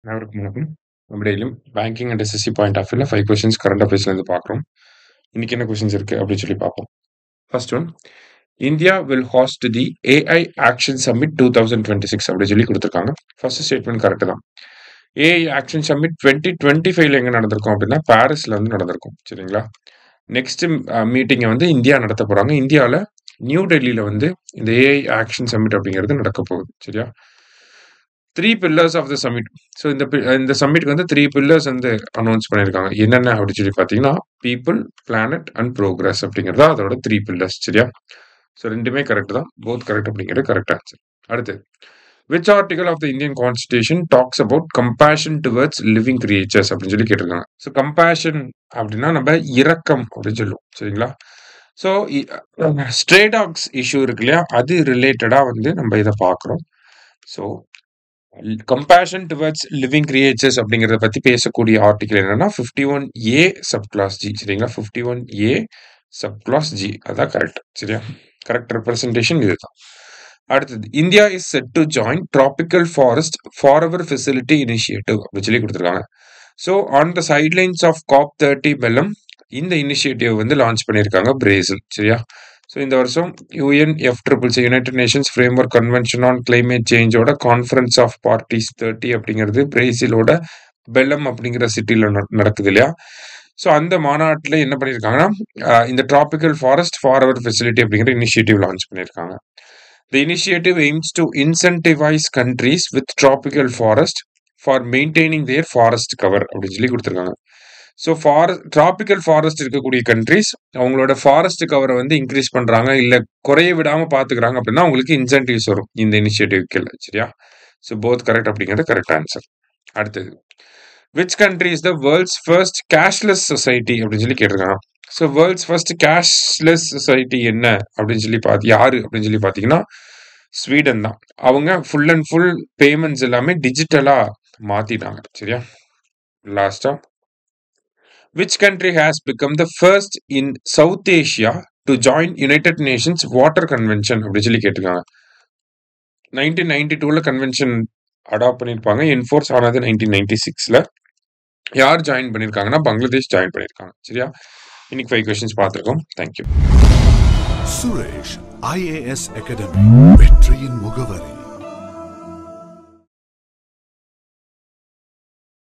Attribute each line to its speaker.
Speaker 1: அனைவருக்கும் வணக்கம். நம்ம டெய்லியும் banking and SSC point of வியூல 5 கொஸ்டின்ஸ் கரண்ட் அஃபேர்ஸ்ல இருந்து பார்க்குறோம். இன்னைக்கு என்ன கொஸ்டின்ஸ் இருக்கு அப்படின்னு சொல்லி பார்ப்போம். First one, India will host the AI action summit 2026 அப்படின்னு சொல்லி கொடுத்துருக்காங்க. ஃபர்ஸ்ட் ஸ்டேட்மெண்ட் கரெக்ட் தான். ஏஐ ஆக்ஷன் சம்மிட் 2025ல எங்க நடந்திருக்கும் அப்படின்னா பாரிஸ்ல வந்து நடந்திருக்கும். சரிங்களா? நெக்ஸ்ட் மீட்டிங்கை வந்து இந்தியா நடத்த போறாங்க. இந்தியாவில் நியூ டெல்லியில வந்து இந்த ஏஐ ஆக்ஷன் சம்மிட் அப்படிங்கிறது நடக்க போகுது. சரியா? 3 pillars of the summit. So இந்த சம்மிட்க்கு வந்து 3 பில்லர்ஸ் வந்து அனௌன்ஸ் பண்ணியிருக்காங்க. என்னென்ன அப்படின்னு சொல்லி பார்த்தீங்கன்னா, பீப்புள், பிளானட் அண்ட் ப்ரோக்ரஸ் அப்படிங்கிறது அதோட 3 பில்லர்ஸ். சரியா? ஸோ ரெண்டுமே கரெக்ட் தான். போத் கரெக்ட் அப்படிங்கிறது கரெக்ட் ஆன்சர். அடுத்து, which article of the Indian constitution talks about compassion towards living creatures அப்படின்னு சொல்லி கேட்டிருக்காங்க. ஸோ கம்பேஷன் அப்படின்னா நம்ம இரக்கம் அப்படின்னு சொல்லுவோம். சரிங்களா? ஸோ ஸ்ட்ரே டாக்ஸ் இஷ்யூ இருக்கு இல்லையா, அது ரிலேட்டடா வந்து நம்ம இதை பார்க்குறோம். So compassion towards living creatures அப்படிங்கிறத பத்தி பேசக்கூடிய ஆர்டிகல் என்னன்னா 51A சப் கிளாஸ் ஜி. சரிங்களா? 51A சப் கிளாஸ் ஜி, அதான் கரெக்ட். சரியா? கரெக்ட் ரெப்ரசன்டேஷன் இதுதான். அடுத்தது, India is set to join tropical forest forever facility initiative அப்படின்னு சொல்லி கொடுத்துருக்காங்க. So on the சைட்லைன்ஸ் of COP30 phellem இந்த இனிஷியேட்டிவ் வந்து லான்ச் பண்ணியிருக்காங்க பிரேசில். சரியா? ஸோ இந்த வருஷம் UNFCCC United Nations framework convention on climate சேஞ்சோட conference of parties 30 அப்படிங்கிறது பிரேசிலோட பெல்லம் அப்படிங்கிற சிட்டியில் நடக்குது இல்லையா? ஸோ அந்த மாநாட்டில் என்ன பண்ணியிருக்காங்கன்னா, இந்த டிராபிக்கல் ஃபாரஸ்ட் ஃபாரெவர் ஃபெசிலிட்டி அப்படிங்கிற இனிஷியேட்டிவ் லான்ச் பண்ணியிருக்காங்க. The initiative aims to incentivize countries with tropical forest for maintaining their forest cover அப்படின்னு சொல்லி கொடுத்துருக்காங்க. ஸோ டிராபிக்கல் ஃபாரஸ்ட் இருக்கக்கூடிய கண்ட்ரிஸ் அவங்களோட ஃபாரஸ்ட் கவரை வந்து இன்க்ரீஸ் பண்றாங்க, இல்ல குறைய விடாம பாத்துக்கிறாங்க அப்படின்னா அவங்களுக்கு இன்சென்டிவ்ஸ் வரும் இந்த இனிஷியேட்டிவ்க்கு. சரியா? ஸோ போத் கரெக்ட் அப்படிங்கிறது கரெக்ட் ஆன்சர். அடுத்தது, which country is the world's first cashless society அப்படின்னு சொல்லி கேட்டிருக்காங்க. So world's first cashless society என்ன அப்படின்னு சொல்லி யாரு அப்படின்னு சொல்லி பார்த்தீங்கன்னா ஸ்வீடன் தான். அவங்க ஃபுல் அண்ட் ஃபுல் பேமெண்ட்ஸ் எல்லாமே டிஜிட்டலா மாத்திட்டாங்க. சரியா? லாஸ்டா, which country has become the first in South Asia to join United Nations Water Convention அப்படி சொல்லி கேட்டிருக்காங்க. 1992ல கன்வென்ஷன் அடாப்ட் பண்ணியிருப்பாங்க. என்ஃபோர்ஸ் ஆனது 1996ல. யார் ஜாயின் பண்ணியிருக்காங்கன்னா பங்களாதேஷ் ஜாயின் பண்ணியிருக்காங்க. சரியா? இன்னைக்கு 5 கொஸ்டின்ஸ் பார்த்துருக்கோம். தேங்க்யூ.
Speaker 2: சுரேஷ் IAS அகாடமி, வெற்றியின் முகவரி.